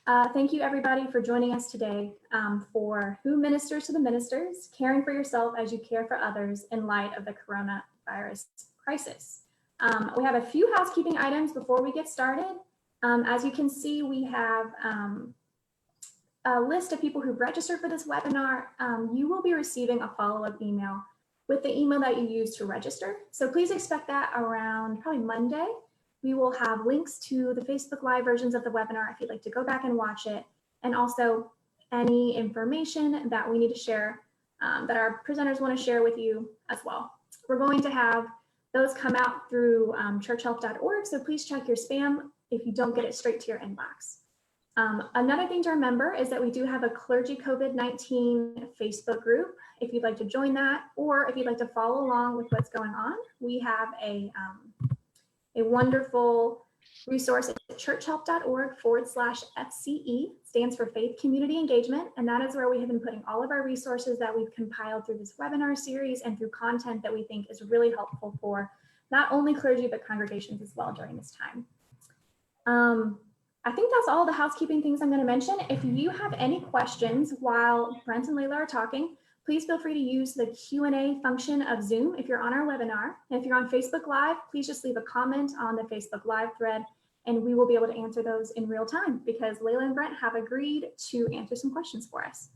Thank you, everybody, for joining us today for Who Ministers to the Ministers, Caring for Yourself as You Care for Others in Light of the Coronavirus Crisis. We have a few housekeeping items before we get started. As you can see, we have a list of people who've registered for this webinar. You will be receiving a follow-up email with the email that you used to register. So please expect that around probably Monday. We will have links to the Facebook Live versions of the webinar if you'd like to go back and watch it, and also any information that we need to share that our presenters want to share with you as well. We're going to have those come out through churchhealth.org, so please check your spam if you don't get it straight to your inbox. Another thing to remember is that we do have a Clergy COVID-19 Facebook group. If you'd like to join that, or if you'd like to follow along with what's going on, we have a wonderful resource at churchhelp.org/FCE, stands for Faith Community Engagement. And that is where we have been putting all of our resources that we've compiled through this webinar series and through content that we think is really helpful for not only clergy, but congregations as well during this time. I think that's all the housekeeping things I'm going to mention. If you have any questions while Brent and Leila are talking, please feel free to use the Q&A function of Zoom if you're on our webinar. And if you're on Facebook Live, please just leave a comment on the Facebook Live thread, and we will be able to answer those in real time because Leila and Brent have agreed to answer some questions for us.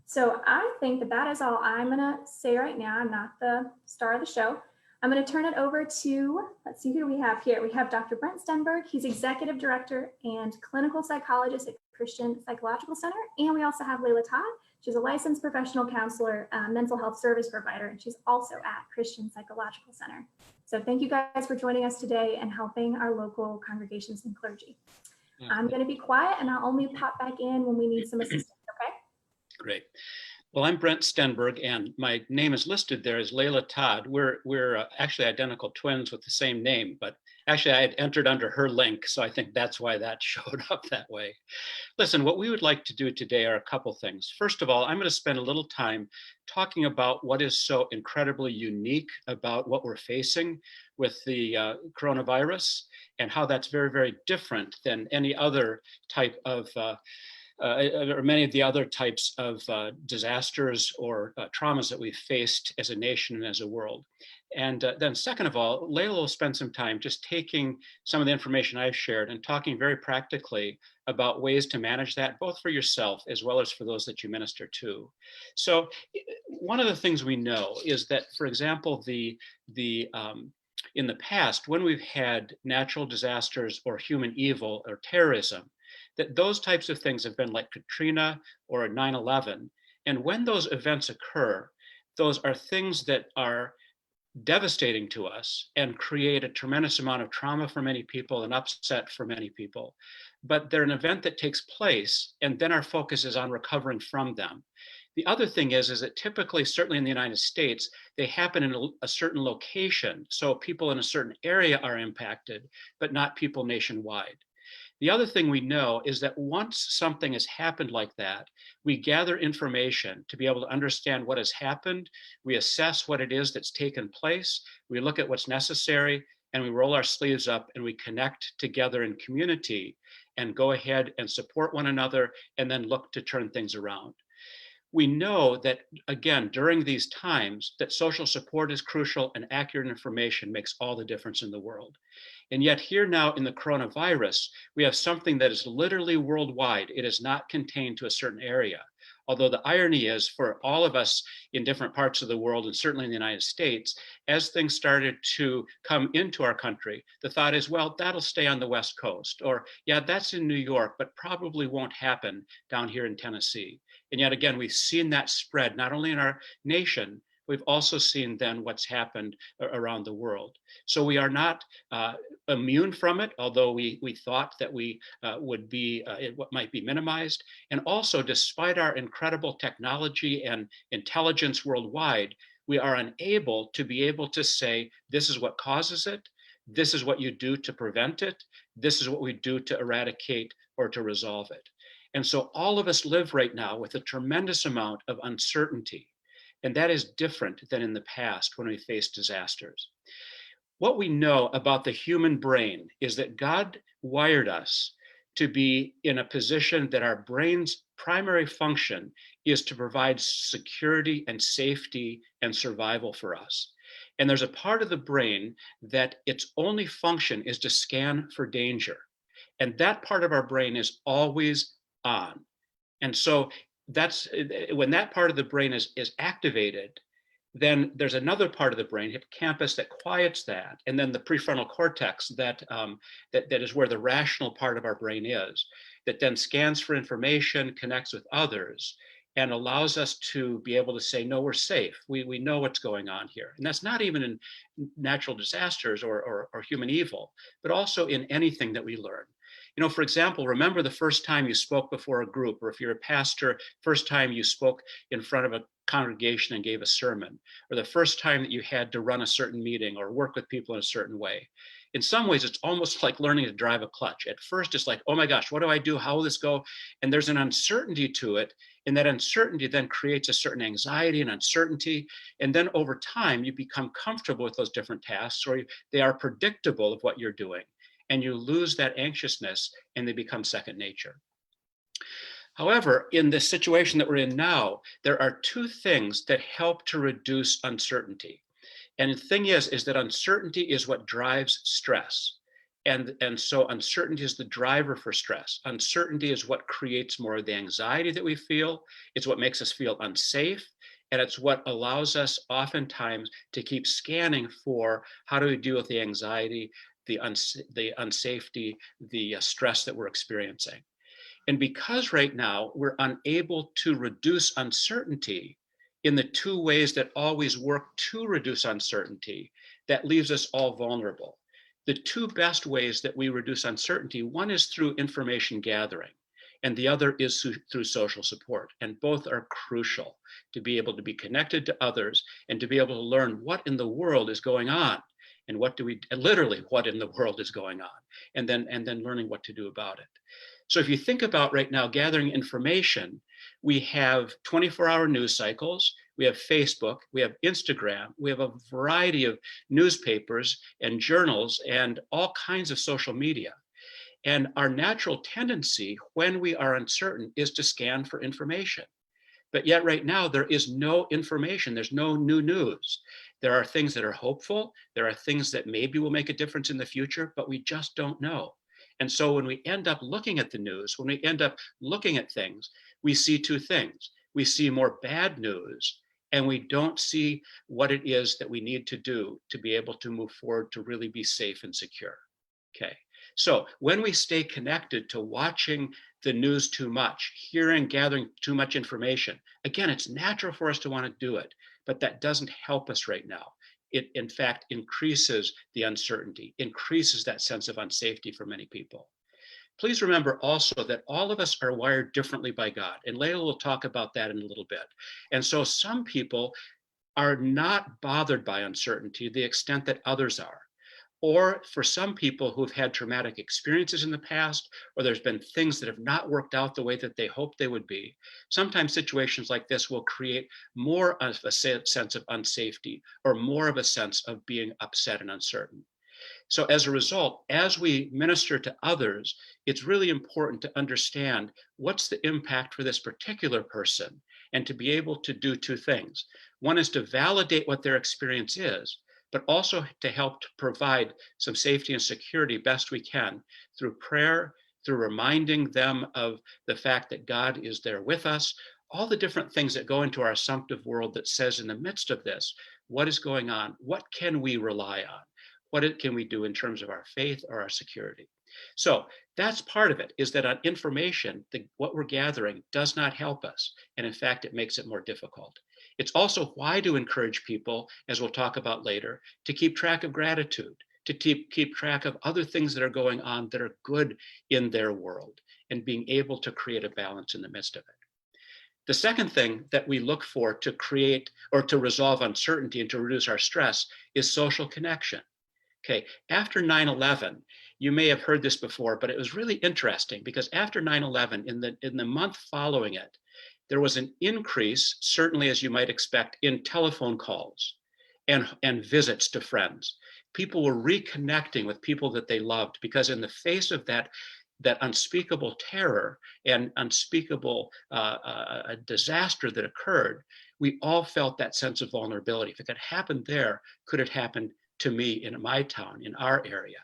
So I think that that is all I'm going to say right now. I'm not the star of the show. I'm going to turn it over to, let's see who we have here. We have Dr. Brent Stenberg. He's Executive Director and Clinical Psychologist at Christian Psychological Center. And we also have Leila Todd. She's a licensed professional counselor, mental health service provider, and she's also at Christian Psychological Center. So thank you guys for joining us today and helping our local congregations and clergy. I'm going to be quiet and I'll only pop back in when we need some assistance, okay? Great. Well, I'm Brent Stenberg, and my name is listed there as Leila Todd. We're actually identical twins with the same name, but actually I had entered under her link, so I think that's why that showed up that way. Listen, what we would like to do today are a couple things. First of all, I'm going to spend a little time talking about what is so incredibly unique about what we're facing with the coronavirus and how that's very, very different than any other type of or many of the other types of disasters or traumas that we've faced as a nation and as a world. And then second of all, Leila will spend some time just taking some of the information I've shared and talking very practically about ways to manage that, both for yourself as well as for those that you minister to. So one of the things we know is that, for example, in the past, when we've had natural disasters or human evil or terrorism, that those types of things have been like Katrina or 9/11. And when those events occur, those are things that are devastating to us and create a tremendous amount of trauma for many people and upset for many people. But they're an event that takes place, and then our focus is on recovering from them. The other thing is that typically, certainly in the United States, they happen in a certain location. So people in a certain area are impacted, but not people nationwide. The other thing we know is that once something has happened like that, we gather information to be able to understand what has happened. We assess what it is that's taken place. We look at what's necessary, and we roll our sleeves up and we connect together in community and go ahead and support one another and then look to turn things around. We know that, again, during these times, that social support is crucial and accurate information makes all the difference in the world. And yet here now in the coronavirus, we have something that is literally worldwide. It is not contained to a certain area. Although the irony is for all of us in different parts of the world, and certainly in the United States, as things started to come into our country, the thought is, well, that'll stay on the West Coast, or yeah, that's in New York, but probably won't happen down here in Tennessee. And yet again, we've seen that spread not only in our nation, we've also seen then what's happened around the world. So we are not immune from it, although we thought that we would be, it might be minimized. And also, despite our incredible technology and intelligence worldwide, we are unable to be able to say, this is what causes it, this is what you do to prevent it, this is what we do to eradicate or to resolve it. And so all of us live right now with a tremendous amount of uncertainty. And that is different than in the past when we faced disasters. What we know about the human brain is that God wired us to be in a position that our brain's primary function is to provide security and safety and survival for us. And there's a part of the brain that its only function is to scan for danger. And that part of our brain is always on. And so that's when that part of the brain is activated, then there's another part of the brain, hippocampus, that quiets that, and then the prefrontal cortex that is where the rational part of our brain is, that then scans for information, connects with others, and allows us to be able to say, no, we're safe. We know what's going on here. And that's not even in natural disasters or human evil, but also in anything that we learn. You know, for example, remember the first time you spoke before a group, or if you're a pastor, first time you spoke in front of a congregation and gave a sermon, or the first time that you had to run a certain meeting or work with people in a certain way. In some ways, it's almost like learning to drive a clutch. At first, it's like, oh my gosh, what do I do? How will this go? And there's an uncertainty to it. And that uncertainty then creates a certain anxiety and uncertainty. And then over time, you become comfortable with those different tasks, or they are predictable of what you're doing. And you lose that anxiousness and they become second nature. However, in this situation that we're in now, there are two things that help to reduce uncertainty. And the thing is that uncertainty is what drives stress. And so uncertainty is the driver for stress. Uncertainty is what creates more of the anxiety that we feel. It's what makes us feel unsafe. And it's what allows us oftentimes to keep scanning for how do we deal with the anxiety, the unsafety, the stress that we're experiencing. And because right now we're unable to reduce uncertainty in the two ways that always work to reduce uncertainty, that leaves us all vulnerable. The two best ways that we reduce uncertainty, one is through information gathering, and the other is through social support. And both are crucial to be able to be connected to others and to be able to learn what in the world is going on. And literally what in the world is going on, and then learning what to do about it. So if you think about right now gathering information, we have 24-hour news cycles, we have Facebook, we have Instagram, we have a variety of newspapers and journals and all kinds of social media. And our natural tendency when we are uncertain is to scan for information. But yet right now there is no information, there's no new news. There are things that are hopeful, there are things that maybe will make a difference in the future, but we just don't know. And so when we end up looking at the news, when we end up looking at things, we see two things. We see more bad news, and we don't see what it is that we need to do to be able to move forward to really be safe and secure. Okay. So when we stay connected to watching the news too much, hearing, gathering too much information, again, it's natural for us to want to do it, but that doesn't help us right now. It, in fact, increases the uncertainty, increases that sense of unsafety for many people. Please remember also that all of us are wired differently by God, and Leila will talk about that in a little bit. And so some people are not bothered by uncertainty to the extent that others are. Or for some people who've had traumatic experiences in the past, or there's been things that have not worked out the way that they hoped they would be, sometimes situations like this will create more of a sense of unsafety or more of a sense of being upset and uncertain. So as a result, as we minister to others, it's really important to understand what's the impact for this particular person and to be able to do two things. One is to validate what their experience is, but also to help to provide some safety and security best we can through prayer, through reminding them of the fact that God is there with us, all the different things that go into our assumptive world that says in the midst of this, what is going on? What can we rely on? What can we do in terms of our faith or our security? So that's part of it, is that on information, what we're gathering does not help us. And in fact, it makes it more difficult. It's also why to encourage people, as we'll talk about later, to keep track of gratitude, to keep track of other things that are going on that are good in their world, and being able to create a balance in the midst of it. The second thing that we look for to create or to resolve uncertainty and to reduce our stress is social connection. Okay, after 9/11, you may have heard this before, but it was really interesting because after 9/11, in the month following it, there was an increase, certainly as you might expect, in telephone calls and visits to friends. People were reconnecting with people that they loved because in the face of that that unspeakable terror and unspeakable disaster that occurred, we all felt that sense of vulnerability. If it could happen there, could it happen to me in my town, in our area?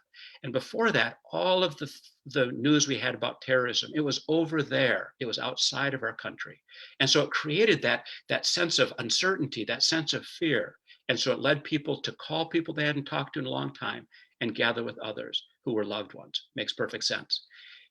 And before that, all of the news we had about terrorism, it was over there. It was outside of our country. And so it created that sense of uncertainty, that sense of fear. And so it led people to call people they hadn't talked to in a long time and gather with others who were loved ones. Makes perfect sense.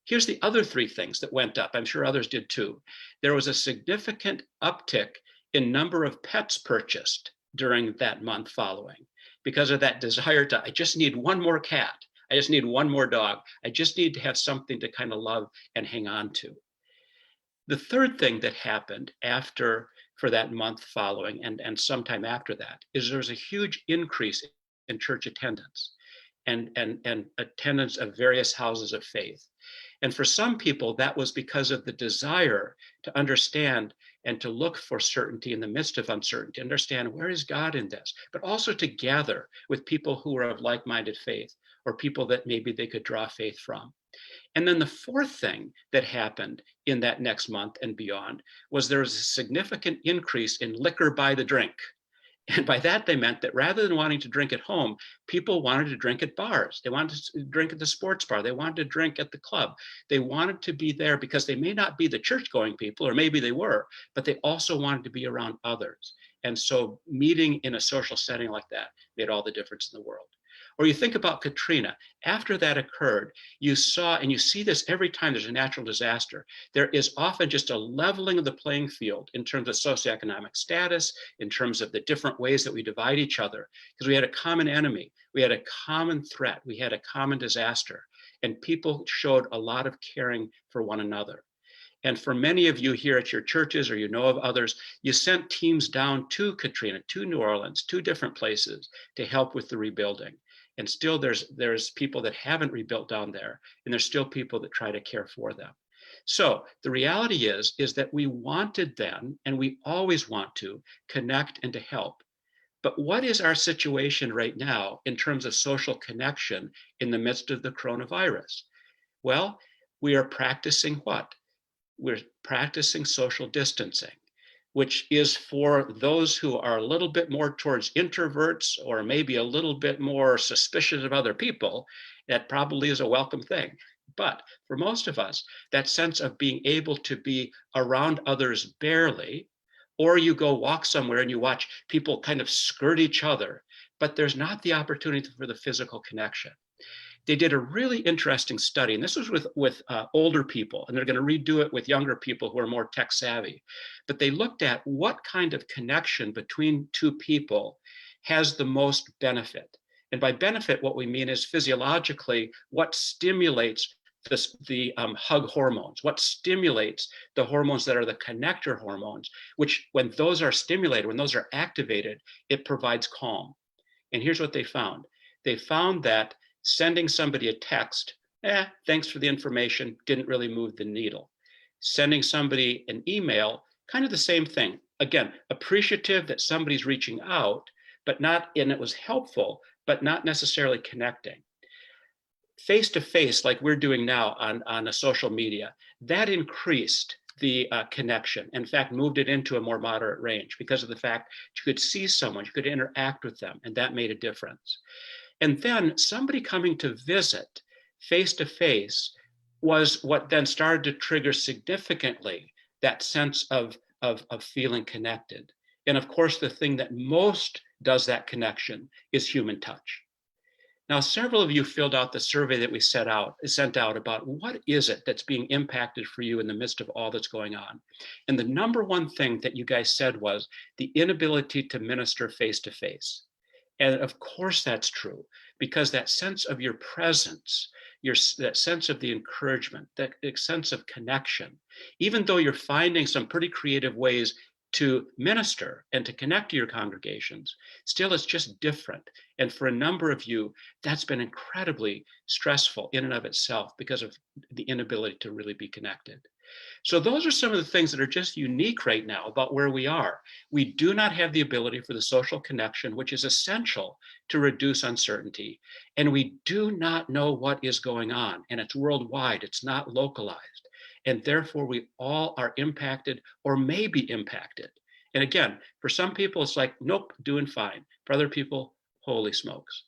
Here's the other three things that went up. I'm sure others did too. There was a significant uptick in number of pets purchased during that month following because of that desire to, I just need one more cat. I just need one more dog. I just need to have something to kind of love and hang on to. The third thing that happened for that month following and sometime after that is there was a huge increase in church attendance and attendance of various houses of faith. And for some people, that was because of the desire to understand and to look for certainty in the midst of uncertainty, understand where is God in this, but also to gather with people who are of like-minded faith or people that maybe they could draw faith from. And then the fourth thing that happened in that next month and beyond was there was a significant increase in liquor by the drink. And by that, they meant that rather than wanting to drink at home, people wanted to drink at bars. They wanted to drink at the sports bar. They wanted to drink at the club. They wanted to be there because they may not be the church-going people, or maybe they were, but they also wanted to be around others. And so meeting in a social setting like that made all the difference in the world. Or you think about Katrina. After that occurred, you saw, and you see this every time there's a natural disaster, there is often just a leveling of the playing field in terms of socioeconomic status, in terms of the different ways that we divide each other, because we had a common enemy, we had a common threat, we had a common disaster, and people showed a lot of caring for one another. And for many of you here at your churches, or you know of others, you sent teams down to Katrina, to New Orleans, to different places to help with the rebuilding. And still there's people that haven't rebuilt down there, and there's still people that try to care for them. So the reality is that we wanted then, and we always want to, connect and to help. But what is our situation right now in terms of social connection in the midst of the coronavirus? Well, we are practicing what? We're practicing social distancing, which is for those who are a little bit more towards introverts or maybe a little bit more suspicious of other people. That probably is a welcome thing. But for most of us, that sense of being able to be around others barely, or you go walk somewhere and you watch people kind of skirt each other, but there's not the opportunity for the physical connection. They did a really interesting study, and this was with older people, and they're going to redo it with younger people who are more tech savvy. But they looked at what kind of connection between two people has the most benefit. And by benefit, what we mean is physiologically, what stimulates the hug hormones, what stimulates the hormones that are the connector hormones, which when those are stimulated, when those are activated, it provides calm. And here's what they found. They found that sending somebody a text, thanks for the information, didn't really move the needle. Sending somebody an email, kind of the same thing. Again, appreciative that somebody's reaching out, but not, and it was helpful, but not necessarily connecting. Face-to-face, like we're doing now on a social media, that increased the connection. In fact, moved it into a more moderate range because of the fact you could see someone, you could interact with them, and that made a difference. And then somebody coming to visit face-to-face was what then started to trigger significantly that sense of feeling connected. And of course, the thing that most does that connection is human touch. Now, several of you filled out the survey that we sent out about what is it that's being impacted for you in the midst of all that's going on. And the number one thing that you guys said was the inability to minister face-to-face. And of course that's true, because that sense of your presence, that sense of the encouragement, that sense of connection, even though you're finding some pretty creative ways to minister and to connect to your congregations, still it's just different. And for a number of you, that's been incredibly stressful in and of itself because of the inability to really be connected. So those are some of the things that are just unique right now about where we are. We do not have the ability for the social connection, which is essential to reduce uncertainty. And we do not know what is going on. And it's worldwide, it's not localized. And therefore, we all are impacted or may be impacted. And again, for some people, it's like, nope, doing fine. For other people, holy smokes.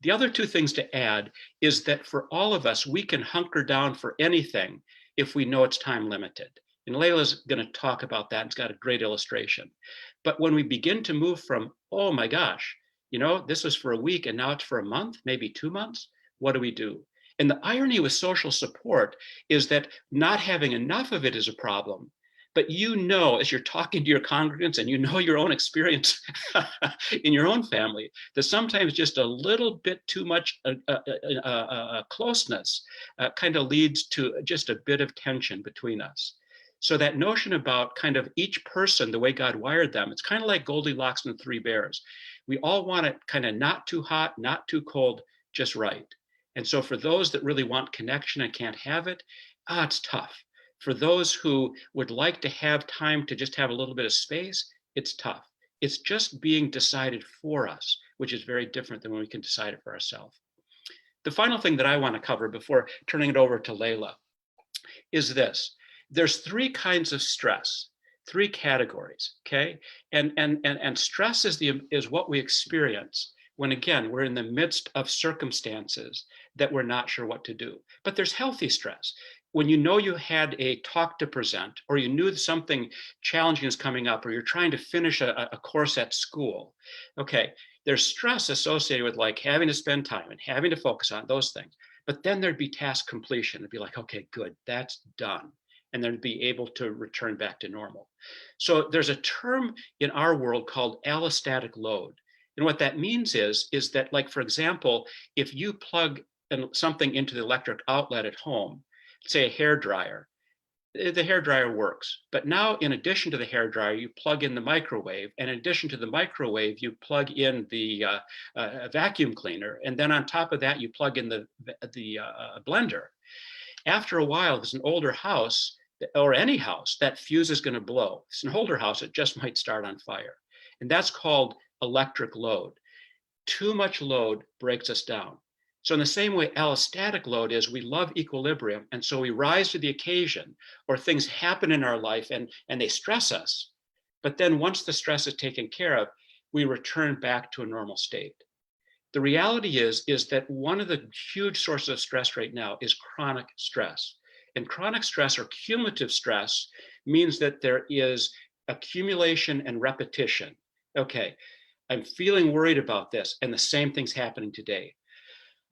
The other two things to add is that for all of us, we can hunker down for anything if we know it's time limited. And Leila's going to talk about that. It's got a great illustration. But when we begin to move from, oh my gosh, this was for a week and now it's for a month, maybe 2 months, what do we do? And the irony with social support is that not having enough of it is a problem. But as you're talking to your congregants and your own experience in your own family, that sometimes just a little bit too much closeness kind of leads to just a bit of tension between us. So that notion about kind of each person, the way God wired them, it's kind of like Goldilocks and the Three Bears. We all want it kind of not too hot, not too cold, just right. And so for those that really want connection and can't have it, it's tough. For those who would like to have time to just have a little bit of space, it's tough. It's just being decided for us, which is very different than when we can decide it for ourselves. The final thing that I want to cover before turning it over to Leila is this. There's 3 kinds of stress, 3 categories, okay? And stress is what we experience when, again, we're in the midst of circumstances that we're not sure what to do. But there's healthy stress. When you had a talk to present, or you knew something challenging is coming up, or you're trying to finish a course at school, okay, there's stress associated with like having to spend time and having to focus on those things. But then there'd be task completion. It'd be like, okay, good, that's done. And then be able to return back to normal. So there's a term in our world called allostatic load. And what that means is that, like, for example, if you plug something into the electric outlet at home, say a hair dryer, the hair dryer works. But now, in addition to the hair dryer, you plug in the microwave. And in addition to the microwave, you plug in the vacuum cleaner. And then on top of that, you plug in the blender. After a while, if it's an older house, or any house, that fuse is going to blow. If it's an older house, it just might start on fire. And that's called electric load. Too much load breaks us down. So in the same way, allostatic load is, we love equilibrium. And so we rise to the occasion, or things happen in our life and they stress us. But then once the stress is taken care of, we return back to a normal state. The reality is that one of the huge sources of stress right now is chronic stress. And chronic stress, or cumulative stress, means that there is accumulation and repetition. Okay, I'm feeling worried about this, and the same thing's happening today.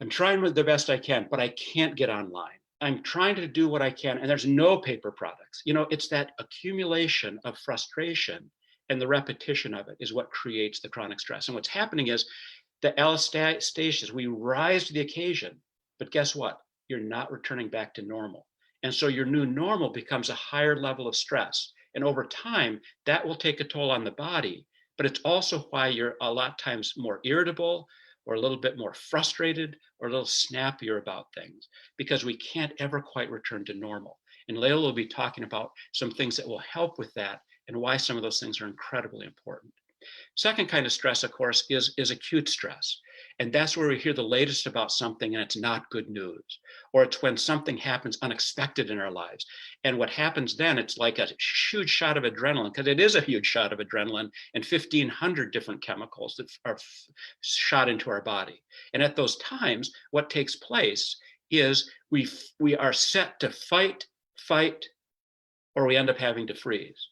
I'm trying the best I can, but I can't get online. I'm trying to do what I can, and there's no paper products. It's that accumulation of frustration, and the repetition of it is what creates the chronic stress. And what's happening is the allostasis, we rise to the occasion, but guess what? You're not returning back to normal. And so your new normal becomes a higher level of stress. And over time, that will take a toll on the body, but it's also why you're a lot of times more irritable, or a little bit more frustrated, or a little snappier about things, because we can't ever quite return to normal. And Leila will be talking about some things that will help with that, and why some of those things are incredibly important. Second kind of stress, of course, is acute stress. And that's where we hear the latest about something and it's not good news. Or it's when something happens unexpected in our lives. And what happens then, it's like a huge shot of adrenaline, because it is a huge shot of adrenaline, and 1,500 different chemicals that are shot into our body. And at those times, what takes place is we are set to fight, or we end up having to freeze.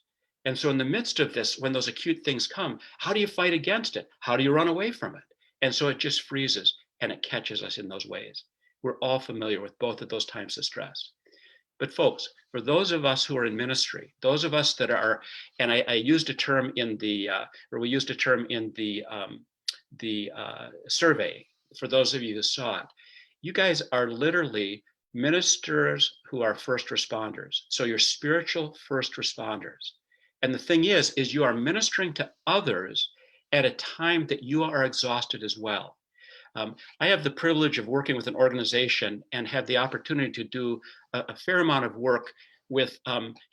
And so in the midst of this, when those acute things come, how do you fight against it? How do you run away from it? And so it just freezes, and it catches us in those ways. We're all familiar with both of those types of stress. But folks, for those of us who are in ministry, those of us that are, and I used a term in the, we used a term in the survey, for those of you who saw it, you guys are literally ministers who are first responders. So you're spiritual first responders. And the thing is you are ministering to others at a time that you are exhausted as well. I have the privilege of working with an organization and have the opportunity to do a fair amount of work with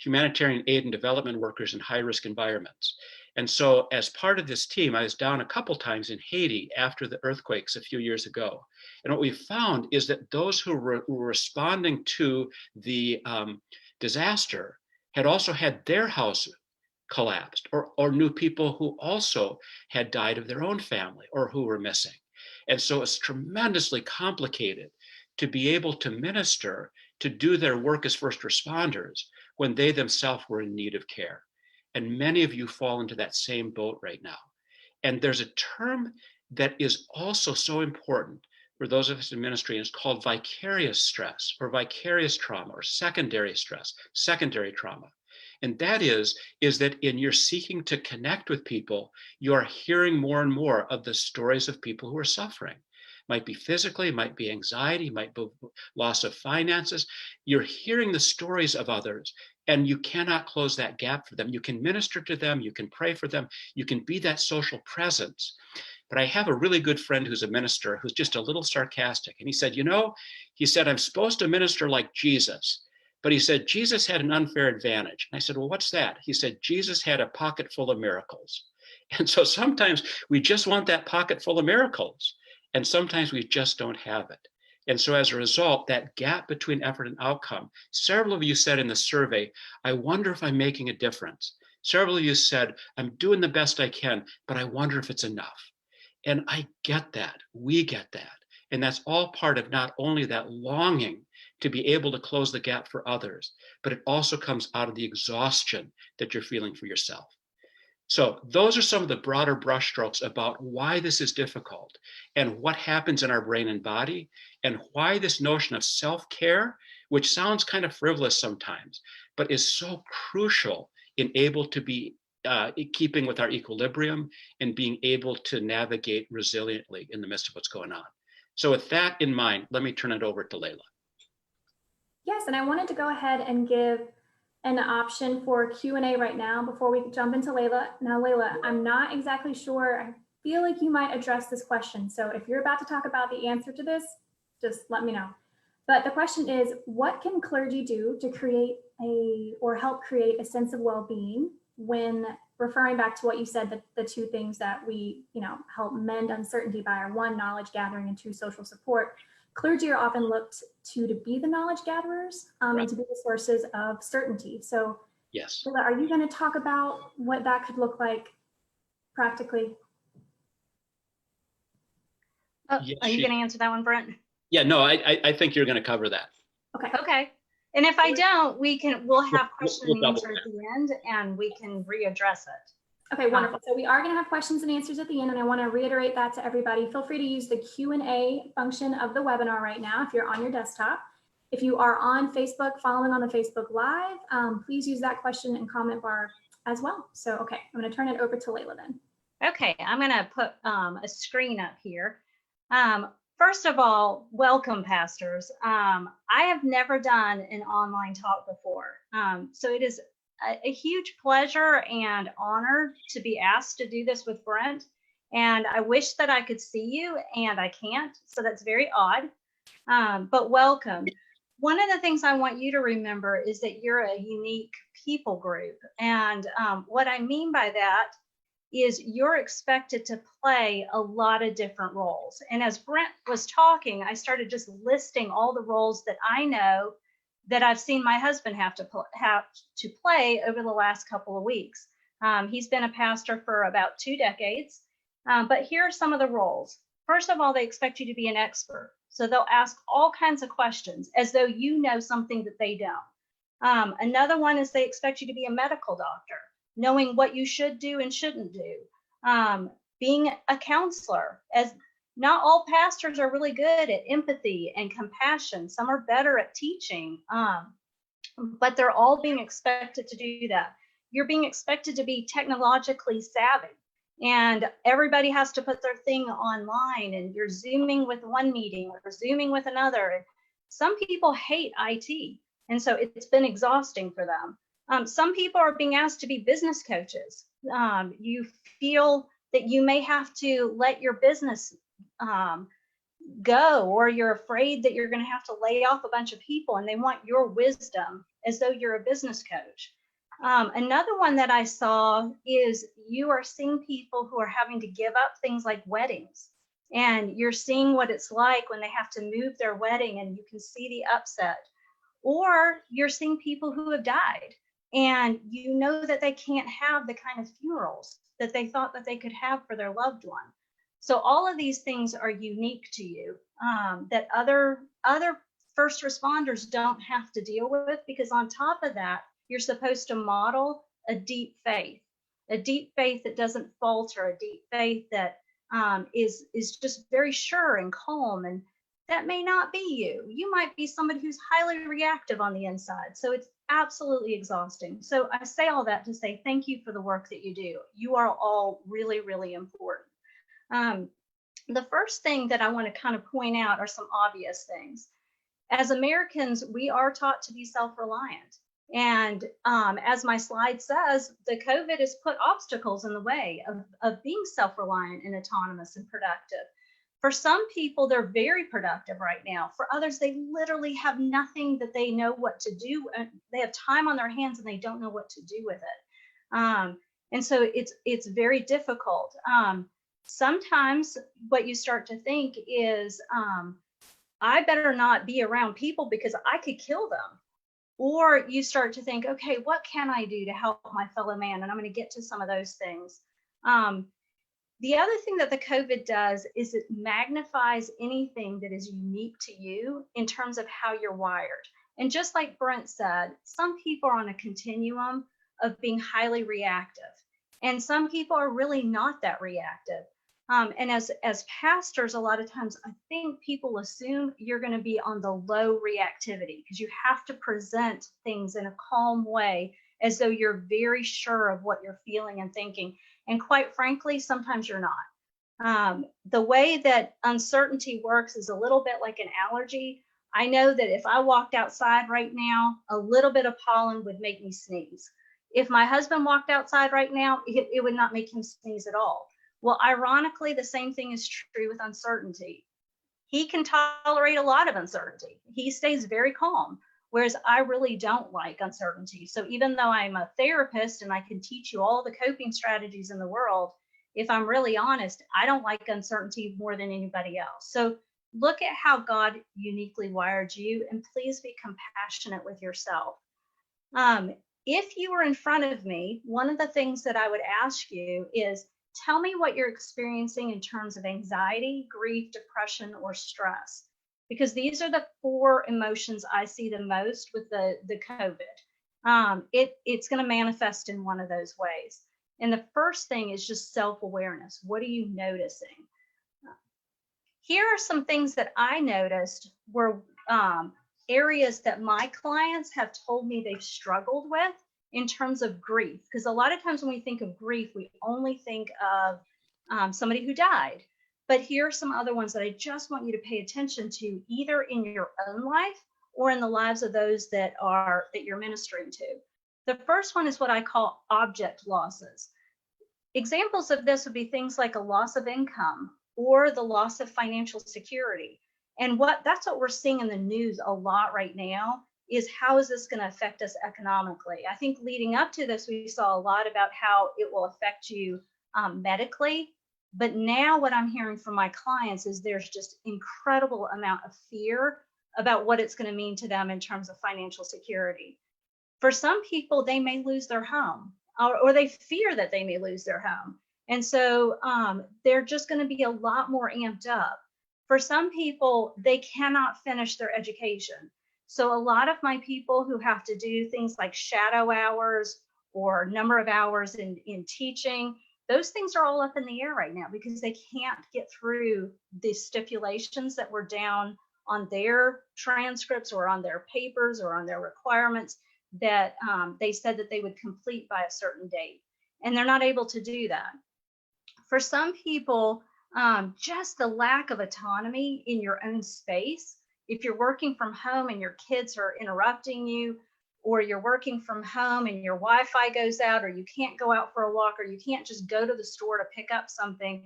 humanitarian aid and development workers in high-risk environments. And so as part of this team, I was down a couple times in Haiti after the earthquakes a few years ago. And what we found is that those who were responding to the disaster had also had their house collapsed, or knew people who also had died of their own family or who were missing. And so it's tremendously complicated to be able to minister, to do their work as first responders when they themselves were in need of care. And many of you fall into that same boat right now. And there's a term that is also so important for those of us in ministry, and it's called vicarious stress or vicarious trauma or secondary stress, secondary trauma. And that is that in your seeking to connect with people, you are hearing more and more of the stories of people who are suffering. Might be physically, might be anxiety, might be loss of finances. You're hearing the stories of others, and you cannot close that gap for them. You can minister to them, you can pray for them, you can be that social presence. But I have a really good friend who's a minister who's just a little sarcastic. And he said, I'm supposed to minister like Jesus. But he said, Jesus had an unfair advantage. And I said, well, what's that? He said, Jesus had a pocket full of miracles. And so sometimes we just want that pocket full of miracles. And sometimes we just don't have it. And so as a result, that gap between effort and outcome, several of you said in the survey, I wonder if I'm making a difference. Several of you said, I'm doing the best I can, but I wonder if it's enough. And I get that. We get that. And that's all part of not only that longing to be able to close the gap for others, but it also comes out of the exhaustion that you're feeling for yourself. So those are some of the broader brushstrokes about why this is difficult and what happens in our brain and body, and why this notion of self-care, which sounds kind of frivolous sometimes, but is so crucial in able to be keeping with our equilibrium and being able to navigate resiliently in the midst of what's going on. So with that in mind, let me turn it over to Leila. Yes, and I wanted to go ahead and give an option for Q&A right now before we jump into Leila. Now, Leila, I'm not exactly sure. I feel like you might address this question. So if you're about to talk about the answer to this, just let me know. But the question is, what can clergy do to create help create a sense of well-being when referring back to what you said, the two things that we, help mend uncertainty by are one, knowledge gathering, and two, social support. Clergy are often looked to be the knowledge gatherers Right. and to be the sources of certainty. So yes, are you going to talk about what that could look like practically? Yes, are you going to answer that one, Brent? Yeah, no, I think you're going to cover that. Okay. And if I don't, we'll have questions and answers at the end, and we can readdress it. Okay, wonderful. So we are going to have questions and answers at the end, and I want to reiterate that to everybody. Feel free to use the Q&A function of the webinar right now if you're on your desktop. If you are on Facebook, following on the Facebook Live, please use that question and comment bar as well. So, okay, I'm going to turn it over to Leila then. Okay, I'm going to put a screen up here. First of all, welcome, pastors. I have never done an online talk before, so it is a huge pleasure and honor to be asked to do this with Brent. And I wish that I could see you, and I can't, so that's very odd, but welcome. One of the things I want you to remember is that you're a unique people group. And what I mean by that is you're expected to play a lot of different roles. And as Brent was talking, I started just listing all the roles that I know that I've seen my husband have to play over the last couple of weeks. He's been a pastor for about 2 decades, but here are some of the roles. First of all, they expect you to be an expert. So they'll ask all kinds of questions as though you know something that they don't. Another one is they expect you to be a medical doctor, knowing what you should do and shouldn't do. Being a counselor, as not all pastors are really good at empathy and compassion. Some are better at teaching, but they're all being expected to do that. You're being expected to be technologically savvy, and everybody has to put their thing online, and you're Zooming with one meeting or Zooming with another. Some people hate IT, and so it's been exhausting for them. Some people are being asked to be business coaches. You feel that you may have to let your business go, or you're afraid that you're going to have to lay off a bunch of people, and they want your wisdom as though you're a business coach. Another one that I saw is you are seeing people who are having to give up things like weddings. And you're seeing what it's like when they have to move their wedding and you can see the upset. Or you're seeing people who have died and you know that they can't have the kind of funerals that they thought that they could have for their loved one. So all of these things are unique to you, that other first responders don't have to deal with, because on top of that, you're supposed to model a deep faith that doesn't falter, a deep faith that is just very sure and calm. And that may not be you. You might be somebody who's highly reactive on the inside. So it's absolutely exhausting. So I say all that to say thank you for the work that you do. You are all really, really important. The first thing that I want to kind of point out are some obvious things. As Americans, we are taught to be self-reliant. And as my slide says, the COVID has put obstacles in the way of being self-reliant and autonomous and productive. For some people, they're very productive right now. For others, they literally have nothing that they know what to do. They have time on their hands and they don't know what to do with it. And so it's very difficult. Sometimes what you start to think is, I better not be around people because I could kill them. Or you start to think, okay, what can I do to help my fellow man? And I'm going to get to some of those things. The other thing that the COVID does is it magnifies anything that is unique to you in terms of how you're wired. And just like Brent said, some people are on a continuum of being highly reactive, and some people are really not that reactive. And as pastors, a lot of times I think people assume you're going to be on the low reactivity because you have to present things in a calm way as though you're very sure of what you're feeling and thinking. And quite frankly, sometimes you're not. The way that uncertainty works is a little bit like an allergy. I know that if I walked outside right now, a little bit of pollen would make me sneeze. If my husband walked outside right now, it would not make him sneeze at all. Well, ironically, the same thing is true with uncertainty. He can tolerate a lot of uncertainty. He stays very calm, whereas I really don't like uncertainty. So even though I'm a therapist and I can teach you all the coping strategies in the world, if I'm really honest, I don't like uncertainty more than anybody else. So look at how God uniquely wired you, and please be compassionate with yourself. If you were in front of me, one of the things that I would ask you is, tell me what you're experiencing in terms of anxiety, grief, depression, or stress, because these are the 4 emotions I see the most with the COVID. It's going to manifest in one of those ways. And the first thing is just self-awareness. What are you noticing? Here are some things that I noticed were areas that my clients have told me they've struggled with in terms of grief, because a lot of times when we think of grief, we only think of somebody who died. But here are some other ones that I just want you to pay attention to, either in your own life or in the lives of those that you're ministering to. The first one is what I call object losses. Examples of this would be things like a loss of income or the loss of financial security. And that's what we're seeing in the news a lot right now, is how is this going to affect us economically? I think leading up to this, we saw a lot about how it will affect you medically. But now what I'm hearing from my clients is there's just incredible amount of fear about what it's going to mean to them in terms of financial security. For some people, they may lose their home, or they fear that they may lose their home. And so they're just going to be a lot more amped up. For some people, they cannot finish their education. So a lot of my people who have to do things like shadow hours or number of hours in teaching, those things are all up in the air right now because they can't get through the stipulations that were down on their transcripts or on their papers or on their requirements that they said that they would complete by a certain date. And they're not able to do that. For some people, just the lack of autonomy in your own space. If you're working from home and your kids are interrupting you, or you're working from home and your Wi-Fi goes out, or you can't go out for a walk, or you can't just go to the store to pick up something,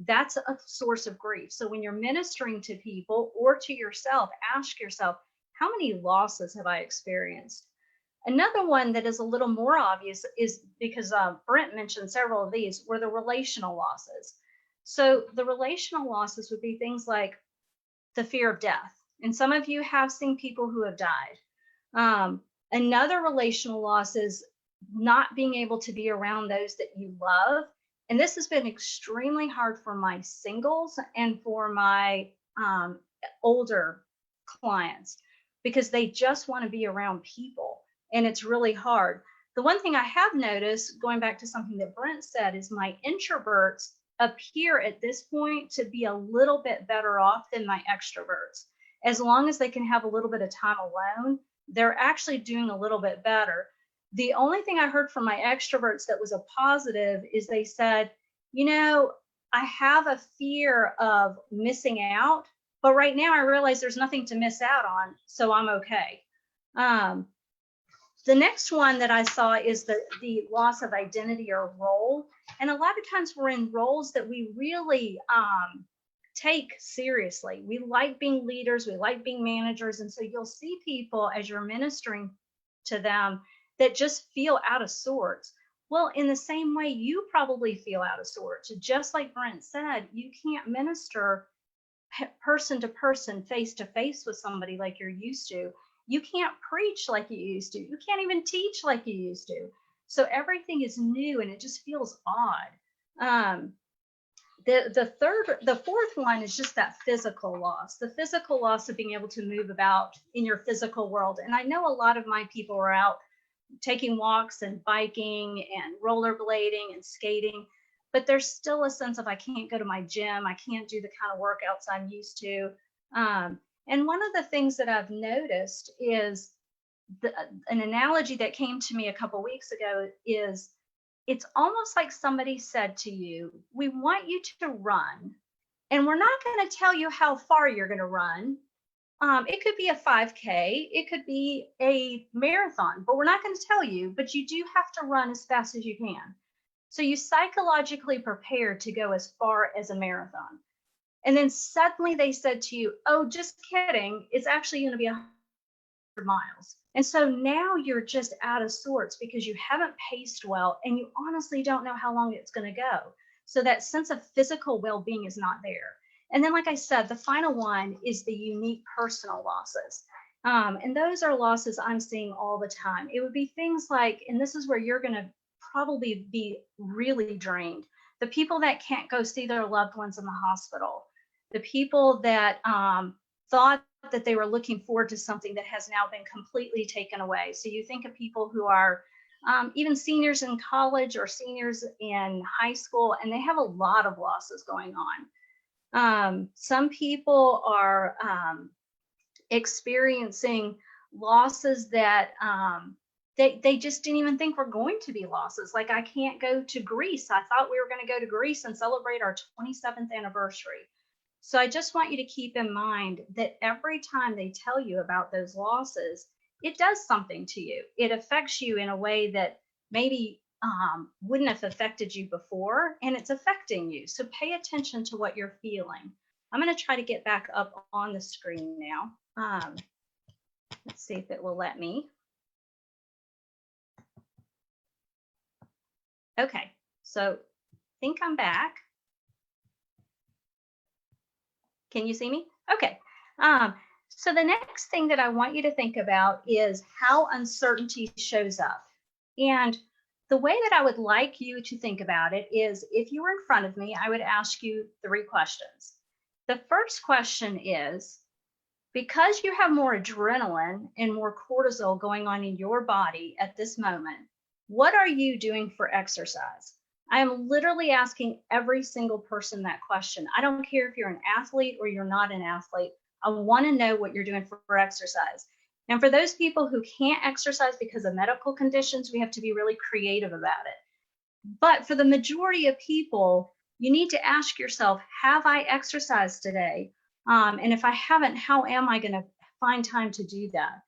that's a source of grief. So when you're ministering to people or to yourself, ask yourself, how many losses have I experienced? Another one that is a little more obvious is because Brent mentioned several of these were the relational losses. So the relational losses would be things like the fear of death. And some of you have seen people who have died. Another relational loss is not being able to be around those that you love. And this has been extremely hard for my singles and for my older clients because they just want to be around people. And it's really hard. The one thing I have noticed, going back to something that Brent said, is my introverts appear at this point to be a little bit better off than my extroverts. As long as they can have a little bit of time alone, they're actually doing a little bit better. The only thing I heard from my extroverts that was a positive is they said, you know, I have a fear of missing out, but right now I realize there's nothing to miss out on, so I'm okay. The next one that I saw is the loss of identity or role. And a lot of times we're in roles that we really take seriously. We like being leaders, we like being managers. And so you'll see people as you're ministering to them that just feel out of sorts. Well, in the same way, you probably feel out of sorts. Just like Brent said, you can't minister person to person, face to face with somebody like you're used to. You can't preach like you used to. You can't even teach like you used to. So everything is new and it just feels odd. The fourth one is just that physical loss, the physical loss of being able to move about in your physical world. And I know a lot of my people are out taking walks and biking and rollerblading and skating, but there's still a sense of I can't go to my gym. I can't do the kind of workouts I'm used to. And one of the things that I've noticed is an analogy that came to me a couple weeks ago is it's almost like somebody said to you, we want you to run, and we're not going to tell you how far you're going to run. It could be a 5K, it could be a marathon, but we're not going to tell you, but you do have to run as fast as you can. So you psychologically prepare to go as far as a marathon. And then suddenly they said to you, oh, just kidding, it's actually going to be 100 miles. And so now you're just out of sorts because you haven't paced well and you honestly don't know how long it's going to go. So that sense of physical well-being is not there. And then, like I said, the final one is the unique personal losses. And those are losses I'm seeing all the time. It would be things like, and this is where you're going to probably be really drained, the people that can't go see their loved ones in the hospital, the people that thought that they were looking forward to something that has now been completely taken away. So you think of people who are even seniors in college or seniors in high school, and they have a lot of losses going on. Some people are experiencing losses that they just didn't even think were going to be losses. Like, I can't go to Greece. I thought we were going to go to Greece and celebrate our 27th anniversary. So I just want you to keep in mind that every time they tell you about those losses, it does something to you. It affects you in a way that maybe wouldn't have affected you before, and it's affecting you. So pay attention to what you're feeling. I'm going to try to get back up on the screen now. Let's see if it will let me. Okay, so I think I'm back. Can you see me? Okay. So the next thing that I want you to think about is how uncertainty shows up. And the way that I would like you to think about it is, if you were in front of me, I would ask you 3 questions. The first question is, because you have more adrenaline and more cortisol going on in your body at this moment, what are you doing for exercise? I am literally asking every single person that question. I don't care if you're an athlete or you're not an athlete. I want to know what you're doing for exercise. And for those people who can't exercise because of medical conditions, we have to be really creative about it. But for the majority of people, you need to ask yourself, have I exercised today? And if I haven't, how am I going to find time to do that?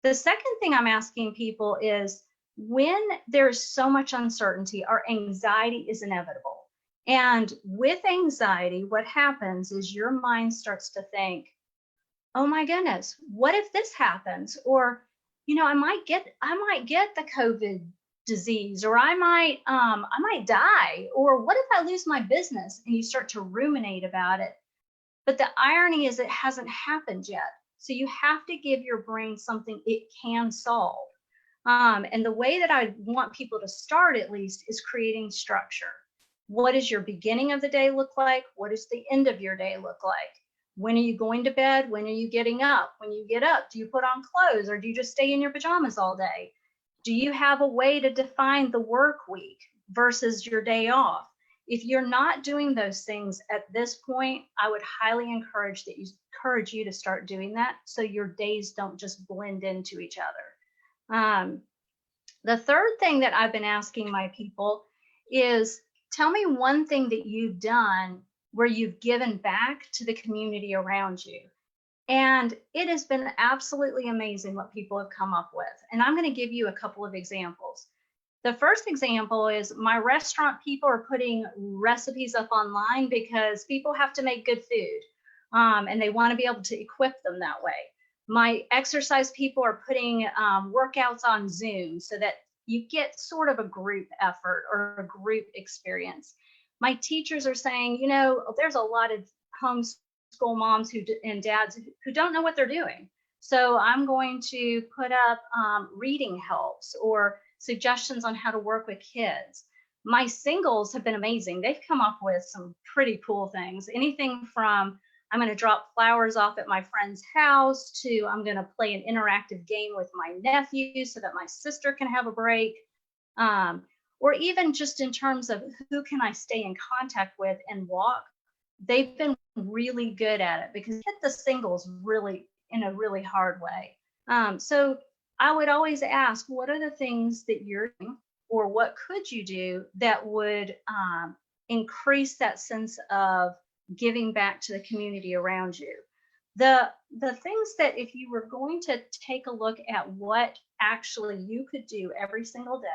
The second thing I'm asking people is, when there's so much uncertainty, our anxiety is inevitable. And with anxiety, what happens is your mind starts to think, oh my goodness, what if this happens? Or I might get the COVID disease, or I might die, or what if I lose my business? And you start to ruminate about it. But the irony is it hasn't happened yet. So you have to give your brain something it can solve. And the way that I want people to start, at least, is creating structure. What does your beginning of the day look like? What does the end of your day look like? When are you going to bed? When are you getting up? When you get up, do you put on clothes, or do you just stay in your pajamas all day? Do you have a way to define the work week versus your day off? If you're not doing those things at this point, I would highly encourage you to start doing that, so your days don't just blend into each other. The third thing that I've been asking my people is, tell me one thing that you've done where you've given back to the community around you. And it has been absolutely amazing what people have come up with. And I'm going to give you a couple of examples. The first example is my restaurant people are putting recipes up online because people have to make good food, and they want to be able to equip them that way. My exercise people are putting workouts on Zoom so that you get sort of a group effort or a group experience. My teachers are saying, there's a lot of homeschool moms and dads who don't know what they're doing. So I'm going to put up reading helps or suggestions on how to work with kids. My singles have been amazing. They've come up with some pretty cool things. Anything from, I'm going to drop flowers off at my friend's house, to I'm going to play an interactive game with my nephew so that my sister can have a break. Or even just in terms of who can I stay in contact with and walk. They've been really good at it because hit the singles really in a really hard way. So I would always ask, what are the things that you're doing, or what could you do that would increase that sense of giving back to the community around you? The things that, if you were going to take a look at what actually you could do every single day,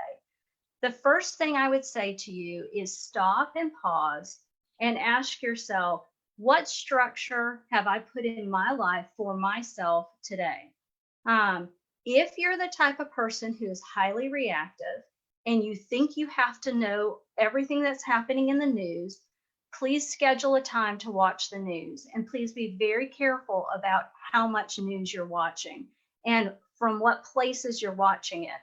the first thing I would say to you is stop and pause and ask yourself, what structure have I put in my life for myself today? If you're the type of person who is highly reactive and you think you have to know everything that's happening in the news, please schedule a time to watch the news. And please be very careful about how much news you're watching and from what places you're watching it.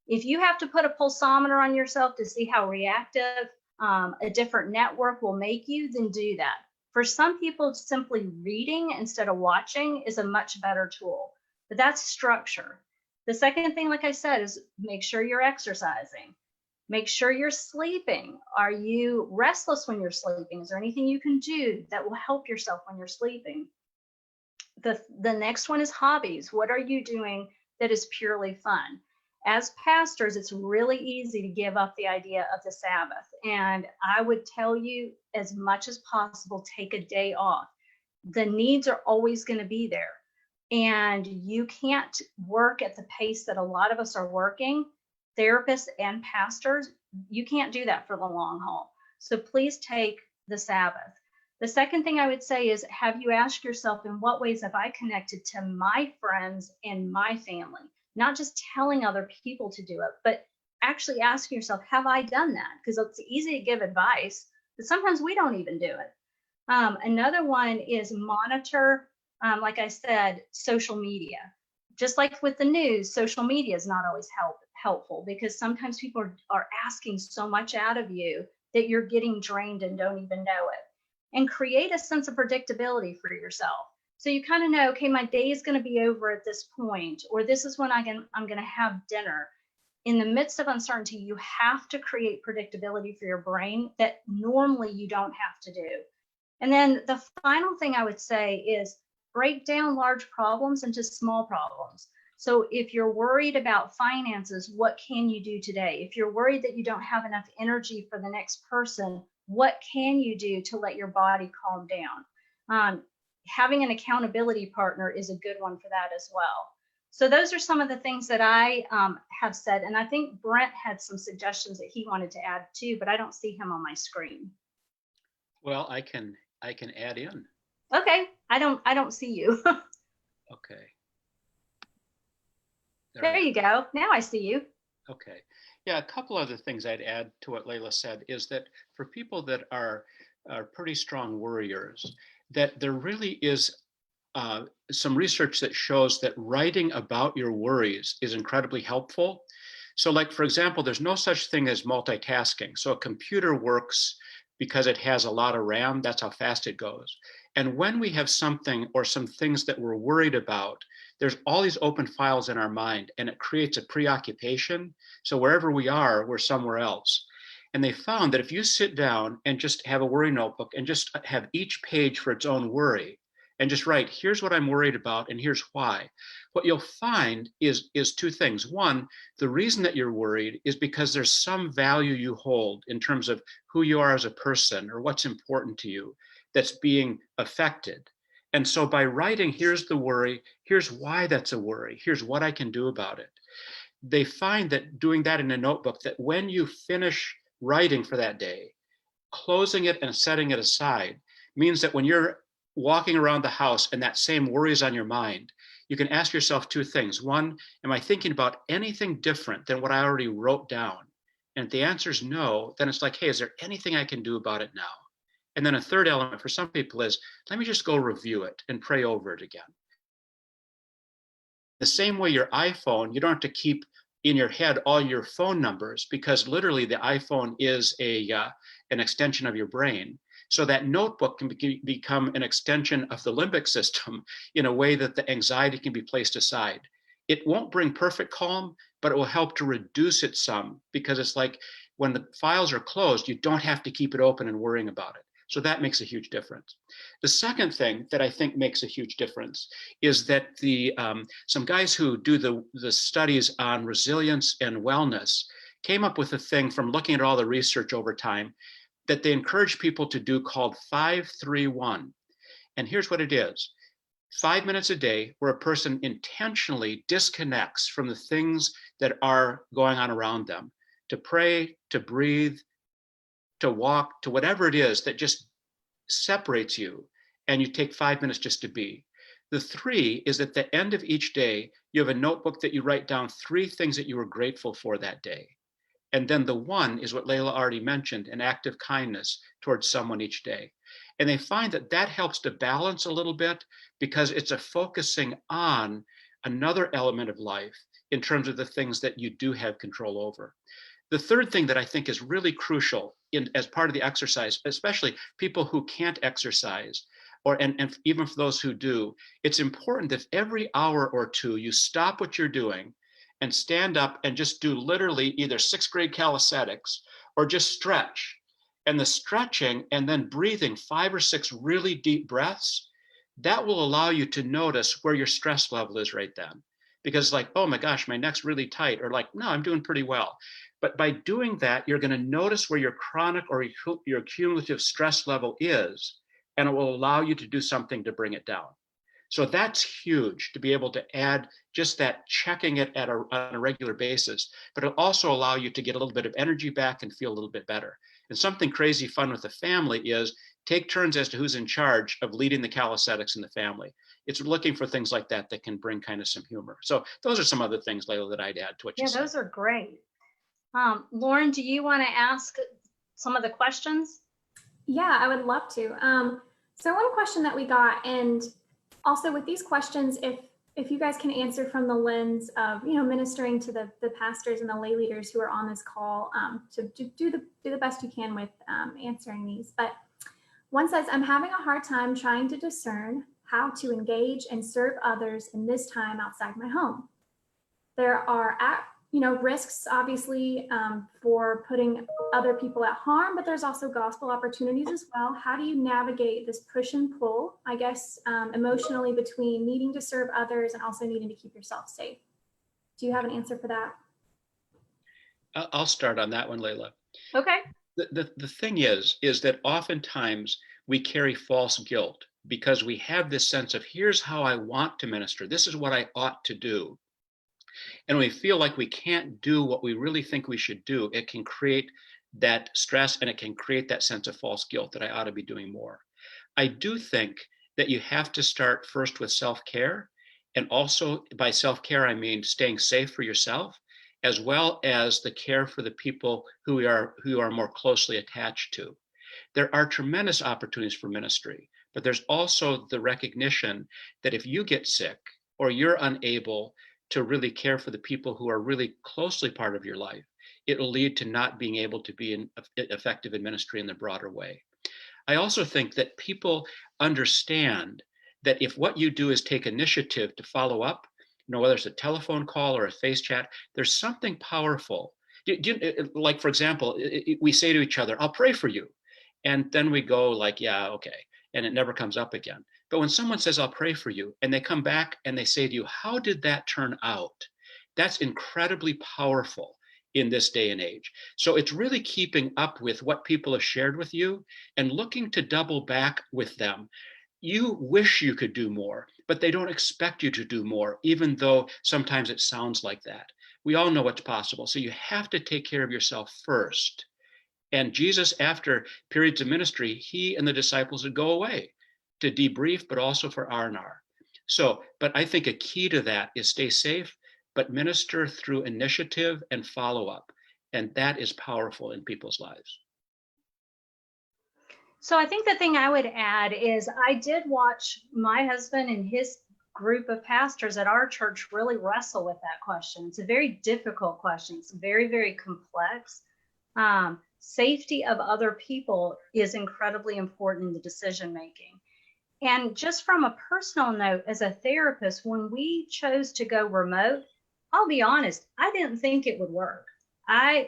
If you have to put a pulsometer on yourself to see how reactive a different network will make you, then do that. For some people, simply reading instead of watching is a much better tool, but that's structure. The second thing, like I said, is make sure you're exercising. Make sure you're sleeping. Are you restless when you're sleeping? Is there anything you can do that will help yourself when you're sleeping? The next one is hobbies. What are you doing that is purely fun? As pastors, it's really easy to give up the idea of the Sabbath. And I would tell you, as much as possible, take a day off. The needs are always going to be there. And you can't work at the pace that a lot of us are working. Therapists and pastors, you can't do that for the long haul. So please take the Sabbath. The second thing I would say is, have you asked yourself, in what ways have I connected to my friends and my family? Not just telling other people to do it, but actually asking yourself, have I done that? Because it's easy to give advice, but sometimes we don't even do it. Another one is monitor, like I said, social media. Just like with the news, social media is not always helpful because sometimes people are asking so much out of you that you're getting drained and don't even know it. And create a sense of predictability for yourself. So you kind of know, okay, my day is going to be over at this point, or this is when I'm going to have dinner. In the midst of uncertainty, you have to create predictability for your brain that normally you don't have to do. And then the final thing I would say is break down large problems into small problems. So if you're worried about finances, what can you do today? If you're worried that you don't have enough energy for the next person, what can you do to let your body calm down? Having an accountability partner is a good one for that as well. So those are some of the things that I have said. And I think Brent had some suggestions that he wanted to add too, but I don't see him on my screen. Well, I can add in. Okay, I don't see you. Okay. There you go. Now I see you. Okay. Yeah, a couple other things I'd add to what Leila said is that for people that are pretty strong worriers, that there really is some research that shows that writing about your worries is incredibly helpful. So like, for example, there's no such thing as multitasking. So a computer works because it has a lot of RAM, that's how fast it goes. And when we have something or some things that we're worried about, there's all these open files in our mind and it creates a preoccupation. So wherever we are, we're somewhere else. And they found that if you sit down and just have a worry notebook and just have each page for its own worry, and just write, here's what I'm worried about and here's why. What you'll find is two things. One, the reason that you're worried is because there's some value you hold in terms of who you are as a person or what's important to you that's being affected. And so by writing, here's the worry, here's why that's a worry, here's what I can do about it. They find that doing that in a notebook, that when you finish writing for that day, closing it and setting it aside means that when you're walking around the house and that same worry is on your mind, you can ask yourself two things. One, am I thinking about anything different than what I already wrote down? And if the answer is no, then it's like, hey, is there anything I can do about it now? And then a third element for some people is, let me just go review it and pray over it again. The same way your iPhone, you don't have to keep in your head all your phone numbers because literally the iPhone is an extension of your brain. So that notebook can become an extension of the limbic system in a way that the anxiety can be placed aside. It won't bring perfect calm, but it will help to reduce it some because it's like when the files are closed, you don't have to keep it open and worrying about it. So that makes a huge difference. The second thing that I think makes a huge difference is that some guys who do the studies on resilience and wellness came up with a thing from looking at all the research over time that they encourage people to do called 5-3-1. And here's what it is. 5 minutes a day where a person intentionally disconnects from the things that are going on around them, to pray, to breathe, to walk, to whatever it is that just separates you, and you take 5 minutes just to be. The 3 is at the end of each day, you have a notebook that you write down 3 things that you were grateful for that day. And then the 1 is what Leila already mentioned, an act of kindness towards someone each day. And they find that that helps to balance a little bit because it's a focusing on another element of life in terms of the things that you do have control over. The third thing that I think is really crucial as part of the exercise, especially people who can't exercise, and even for those who do, it's important that every hour or two you stop what you're doing and stand up and just do literally either 6th grade calisthenics or just stretch. And the stretching and then breathing 5 or 6 really deep breaths, that will allow you to notice where your stress level is right then. Because like, oh my gosh, my neck's really tight, or like, no, I'm doing pretty well. But by doing that, you're going to notice where your chronic or your cumulative stress level is, and it will allow you to do something to bring it down. So that's huge to be able to add just that checking it on a regular basis, but it'll also allow you to get a little bit of energy back and feel a little bit better. And something crazy fun with the family is take turns as to who's in charge of leading the calisthenics in the family. It's looking for things like that that can bring kind of some humor. So those are some other things, Leila, that I'd add to what you said. Yeah, those are great. Lauren, do you want to ask some of the questions? Yeah, I would love to. So one question that we got, and also with these questions, if you guys can answer from the lens of, ministering to the pastors and the lay leaders who are on this call, to do the best you can with answering these. But one says, I'm having a hard time trying to discern how to engage and serve others in this time outside my home. There are risks, obviously, for putting other people at harm, but there's also gospel opportunities as well. How do you navigate this push and pull, I guess, emotionally between needing to serve others and also needing to keep yourself safe? Do you have an answer for that? I'll start on that one, Leila. Okay. The thing is that oftentimes we carry false guilt because we have this sense of, here's how I want to minister. This is what I ought to do. And we feel like we can't do what we really think we should do. It can create that stress and it can create that sense of false guilt that I ought to be doing more. I do think that you have to start first with self-care And also by self-care, I mean staying safe for yourself, as well as the care for the people who are more closely attached to. There are tremendous opportunities for ministry, but there's also the recognition that if you get sick or you're unable to really care for the people who are really closely part of your life, it will lead to not being able to be effective in ministry in the broader way. I also think that people understand that if what you do is take initiative to follow up, whether it's a telephone call or a face chat, there's something powerful. Like, for example, we say to each other, I'll pray for you. And then we go like, yeah, okay. And it never comes up again. But when someone says, I'll pray for you, and they come back and they say to you, how did that turn out? That's incredibly powerful in this day and age. So it's really keeping up with what people have shared with you and looking to double back with them. You wish you could do more, but they don't expect you to do more, even though sometimes it sounds like that. We all know what's possible. So you have to take care of yourself first. And Jesus, after periods of ministry, he and the disciples would go away to debrief, but also for R&R. So, but I think a key to that is stay safe, but minister through initiative and follow-up. And that is powerful in people's lives. So I think the thing I would add is I did watch my husband and his group of pastors at our church really wrestle with that question. It's a very difficult question. It's very, very complex. Safety of other people is incredibly important in the decision making. And just from a personal note, as a therapist, when we chose to go remote, I'll be honest, I didn't think it would work.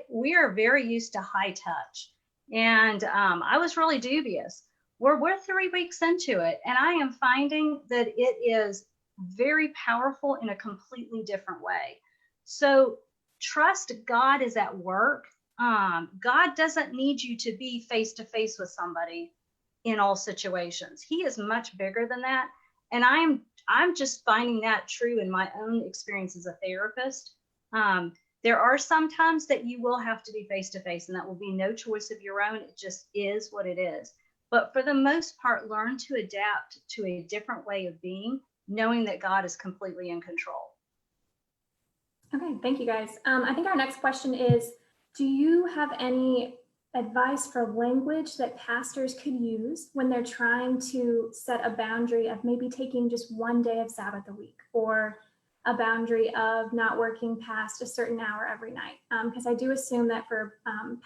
We are very used to high touch. And I was really dubious. We're 3 weeks into it, and I am finding that it is very powerful in a completely different way. So trust God is at work. God doesn't need you to be face to face with somebody in all situations. He is much bigger than that. And I'm just finding that true in my own experience as a therapist. There are some times that you will have to be face to face, and that will be no choice of your own. It just is what it is. But for the most part, learn to adapt to a different way of being, knowing that God is completely in control. Okay, thank you guys. I think our next question is, do you have any advice for language that pastors could use when they're trying to set a boundary of maybe taking just one day of Sabbath a week, or a boundary of not working past a certain hour every night? Because I do assume that for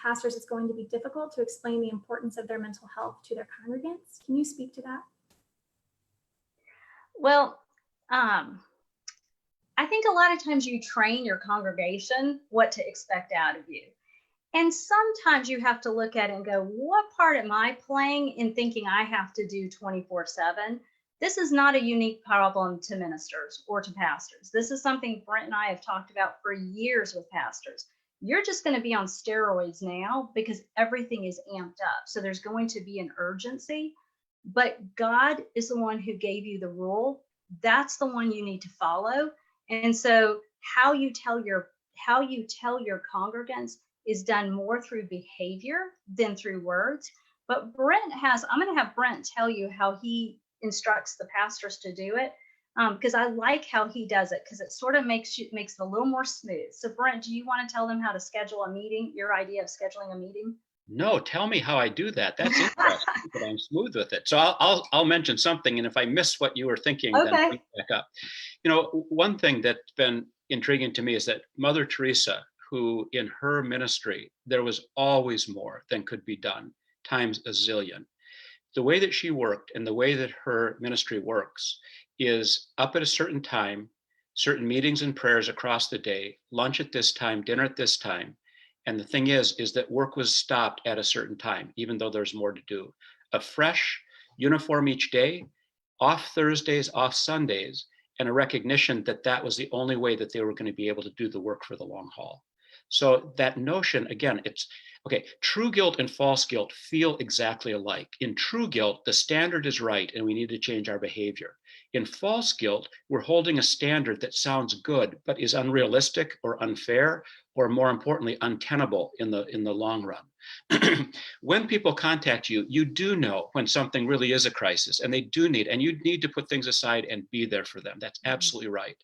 pastors, it's going to be difficult to explain the importance of their mental health to their congregants. Can you speak to that? Well, I think a lot of times you train your congregation what to expect out of you. And sometimes you have to look at it and go, what part am I playing in thinking I have to do 24/7? This is not a unique problem to ministers or to pastors. This is something Brent and I have talked about for years with pastors. You're just going to be on steroids now because everything is amped up. So there's going to be an urgency, but God is the one who gave you the rule. That's the one you need to follow. And so how you tell your congregants is done more through behavior than through words. But I'm going to have Brent tell you how he instructs the pastors to do it, because I like how he does it, because it sort of makes it a little more smooth. So Brent, do you want to tell them how to schedule a meeting, your idea of scheduling a meeting? No, tell me how I do that. That's interesting, but I'm smooth with it. So I'll mention something, and if I miss what you were thinking, Okay. then bring it back up. One thing that's been intriguing to me is that Mother Teresa, who in her ministry, there was always more than could be done, times a zillion. The way that she worked and the way that her ministry works is up at a certain time, certain meetings and prayers across the day, lunch at this time, dinner at this time. And the thing is that work was stopped at a certain time, even though there's more to do. A fresh uniform each day, off Thursdays, off Sundays, and a recognition that that was the only way that they were going to be able to do the work for the long haul. So that notion, again, it's okay. True guilt and false guilt feel exactly alike. In true guilt, the standard is right and we need to change our behavior. In false guilt, we're holding a standard that sounds good, but is unrealistic or unfair, or more importantly, untenable in the long run. When people contact you, you do know when something really is a crisis and they do need, and you need to put things aside and be there for them. That's absolutely right.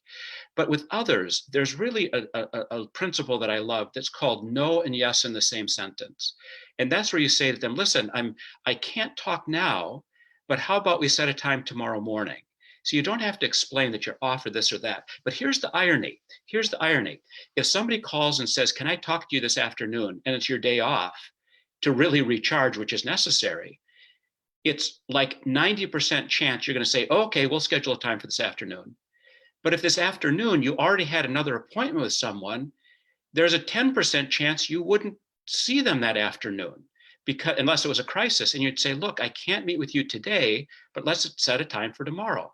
But with others, there's really a principle that I love that's called no and yes in the same sentence. And that's where you say to them, listen, I can't talk now, but how about we set a time tomorrow morning? So you don't have to explain that you're off or this or that. But here's the irony. Here's the irony. If somebody calls and says, can I talk to you this afternoon? And it's your day off to really recharge, which is necessary. It's like 90% chance you're going to say, oh, okay, we'll schedule a time for this afternoon. But if this afternoon you already had another appointment with someone, there's a 10% chance you wouldn't see them that afternoon, because unless it was a crisis, and you'd say, look, I can't meet with you today, but let's set a time for tomorrow.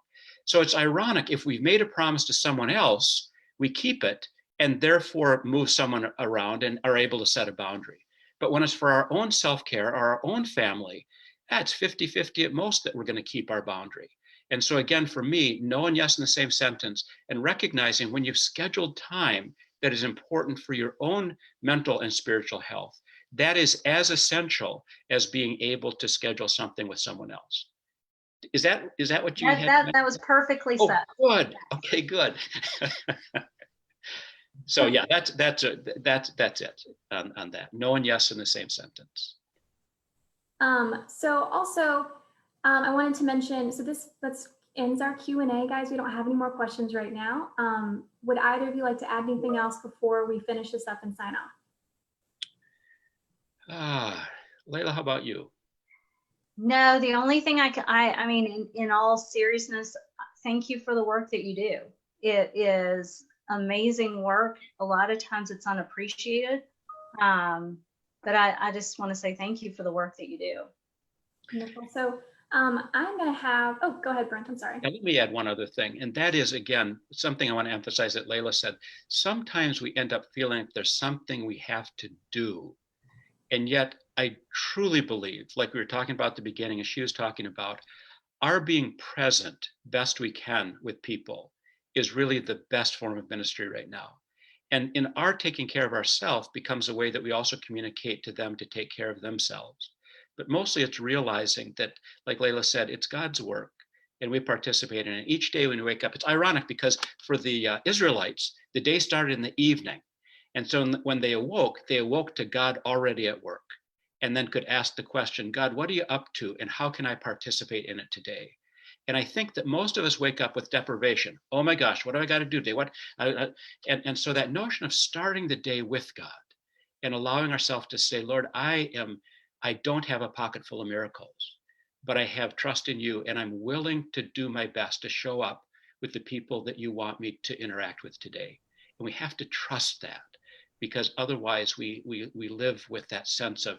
So it's ironic, if we've made a promise to someone else, we keep it and therefore move someone around and are able to set a boundary. But when it's for our own self-care or our own family, that's 50-50 at most that we're going to keep our boundary. And so again, for me, no and yes in the same sentence, and recognizing when you've scheduled time that is important for your own mental and spiritual health, that is as essential as being able to schedule something with someone else. Is that what you had? That was perfectly Oh, said. good. Okay, good. So yeah, that's it on that. No and yes in the same sentence. So also, I wanted to mention, so this ends our Q&A, guys. We don't have any more questions right now. Would either of you like to add anything else before we finish this up and sign off? Leila, how about you? No, the only thing I mean, in all seriousness, thank you for the work that you do. It is amazing work. A lot of times it's unappreciated. But I just want to say thank you for the work that you do. Wonderful. So I'm going to have, oh, go ahead, Brent, I'm sorry. Now, let me add one other thing, and that is, again, something I want to emphasize that Leila said. Sometimes we end up feeling like there's something we have to do. And yet I truly believe, like we were talking about at the beginning, as she was talking about, our being present best we can with people is really the best form of ministry right now. And in our taking care of ourselves becomes a way that we also communicate to them to take care of themselves. But mostly it's realizing that, like Leila said, it's God's work and we participate in it. Each day when we wake up, it's ironic because for the Israelites, the day started in the evening. And so when they awoke to God already at work, and then could ask the question, God, what are you up to and how can I participate in it today? And I think that most of us wake up with deprivation. Oh my gosh, what do I got to do today? And so that notion of starting the day with God and allowing ourselves to say, Lord, I don't have a pocket full of miracles, but I have trust in you and I'm willing to do my best to show up with the people that you want me to interact with today. And we have to trust that, because otherwise we live with that sense of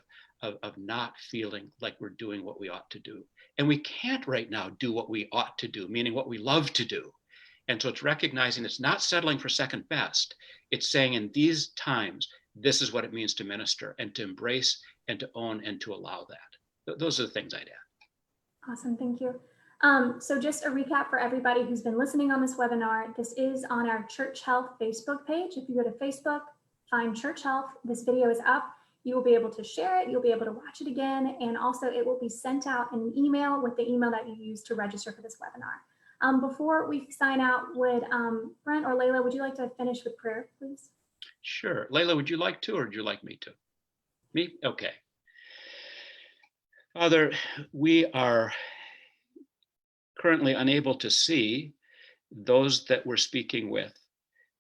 not feeling like we're doing what we ought to do. And we can't right now do what we ought to do, meaning what we love to do. And so it's recognizing it's not settling for second best. It's saying in these times, this is what it means to minister and to embrace and to own and to allow that. Those are the things I'd add. Awesome, thank you. So just a recap for everybody who's been listening on this webinar. This is on our Church Health Facebook page. If you go to Facebook, find Church Health, this video is up. You will be able to share it. You'll be able to watch it again. And also it will be sent out in an email with the email that you used to register for this webinar. Before we sign out, would Brent or Leila, would you like to finish with prayer, please? Sure. Leila, would you like to, or would you like me to? Me? Okay. Father, we are currently unable to see those that we're speaking with.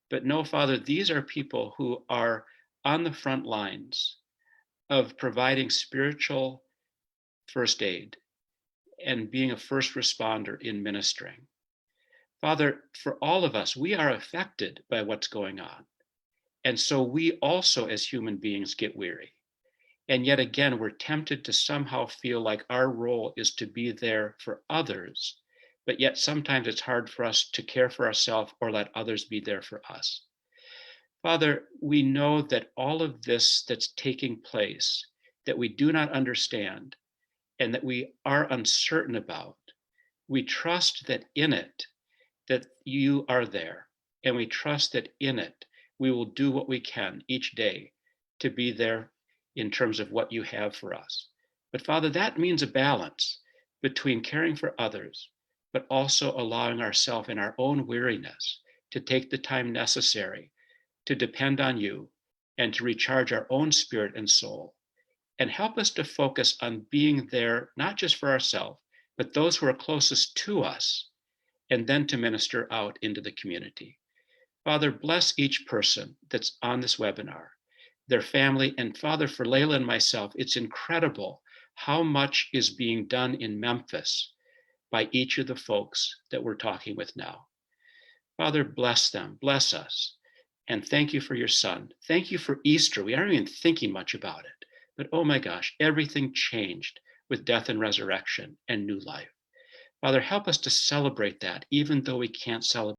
But no, Father, these are people who are on the front lines of providing spiritual first aid and being a first responder in ministering. Father, for all of us, we are affected by what's going on. And so we also, as human beings, get weary. And yet again, we're tempted to somehow feel like our role is to be there for others, but yet sometimes it's hard for us to care for ourselves or let others be there for us. Father, we know that all of this that's taking place, that we do not understand and that we are uncertain about, We trust that in it, that you are there. And we trust that in it, we will do what we can each day to be there in terms of what you have for us. But Father, that means a balance between caring for others, but also allowing ourselves in our own weariness to take the time necessary to depend on you and to recharge our own spirit and soul. And help us to focus on being there, not just for ourselves, but those who are closest to us, and then to minister out into the community. Father, bless each person that's on this webinar, their family, and Father, for Leila and myself, it's incredible how much is being done in Memphis by each of the folks that we're talking with now. Father, bless them, bless us, and thank you for your son. Thank you for Easter. We aren't even thinking much about it, but oh my gosh, everything changed with death and resurrection and new life. Father, help us to celebrate that, even though we can't celebrate